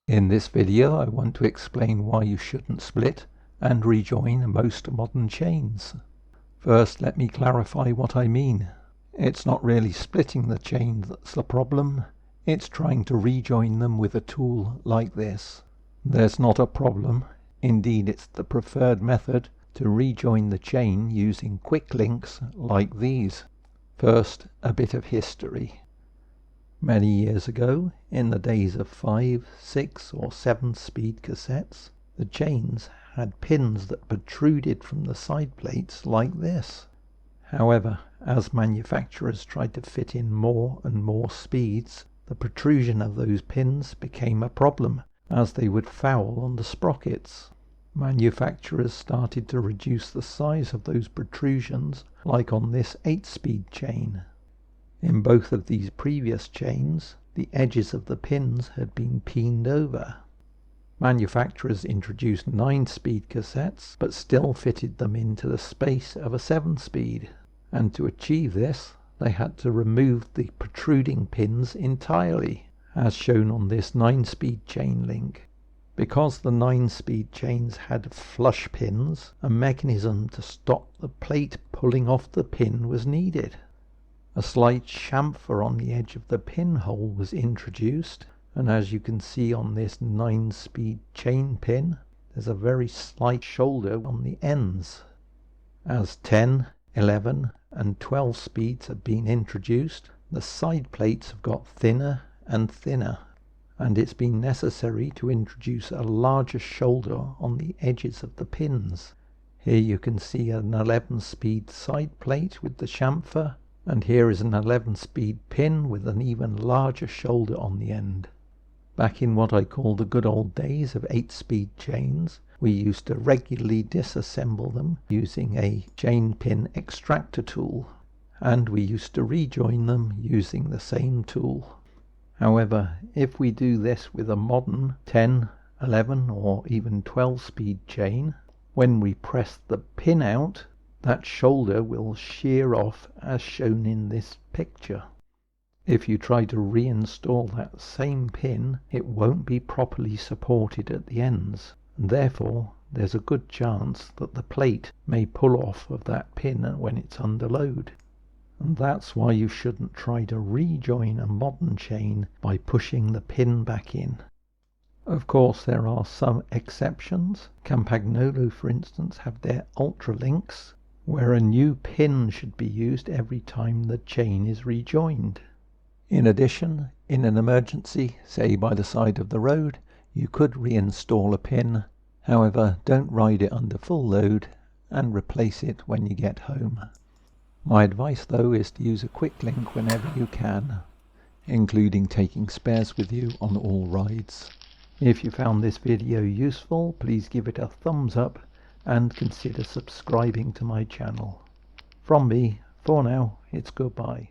In this video I want to explain why you shouldn't split and rejoin most modern chains. First, let me clarify what I mean. It's not really splitting the chain that's the problem, it's trying to rejoin them with a tool like this. There's not a problem, indeed it's the preferred method to rejoin the chain using quick links like these. First, a bit of history. Many years ago, in the days of 5, 6 or 7 speed cassettes, the chains had pins that protruded from the side plates like this. However, as manufacturers tried to fit in more and more speeds, the protrusion of those pins became a problem, as they would foul on the sprockets. Manufacturers started to reduce the size of those protrusions, like on this 8-speed chain. In both of these previous chains, the edges of the pins had been peened over. Manufacturers introduced 9-speed cassettes, but still fitted them into the space of a 7-speed. And to achieve this, they had to remove the protruding pins entirely, as shown on this 9-speed chain link. Because the 9-speed chains had flush pins, a mechanism to stop the plate pulling off the pin was needed. A slight chamfer on the edge of the pinhole was introduced, and as you can see on this 9-speed chain pin, there's a very slight shoulder on the ends. As 10, 11 and 12 speeds have been introduced, the side plates have got thinner and thinner, and it's been necessary to introduce a larger shoulder on the edges of the pins. Here you can see an 11-speed side plate with the chamfer, and here is an 11-speed pin with an even larger shoulder on the end. Back in what I call the good old days of 8-speed chains, we used to regularly disassemble them using a chain pin extractor tool, and we used to rejoin them using the same tool. However, if we do this with a modern 10, 11 or even 12-speed chain, when we press the pin out, that shoulder will shear off as shown in this picture. If you try to reinstall that same pin, it won't be properly supported at the ends, and therefore there's a good chance that the plate may pull off of that pin when it's under load. And that's why you shouldn't try to rejoin a modern chain by pushing the pin back in. Of course, there are some exceptions. Campagnolo, for instance, have their ultra links, where a new pin should be used every time the chain is rejoined. In addition, in an emergency, say by the side of the road, you could reinstall a pin. However, don't ride it under full load and replace it when you get home. My advice though is to use a quick link whenever you can, including taking spares with you on all rides. If you found this video useful, please give it a thumbs up and consider subscribing to my channel. From me, for now, it's goodbye.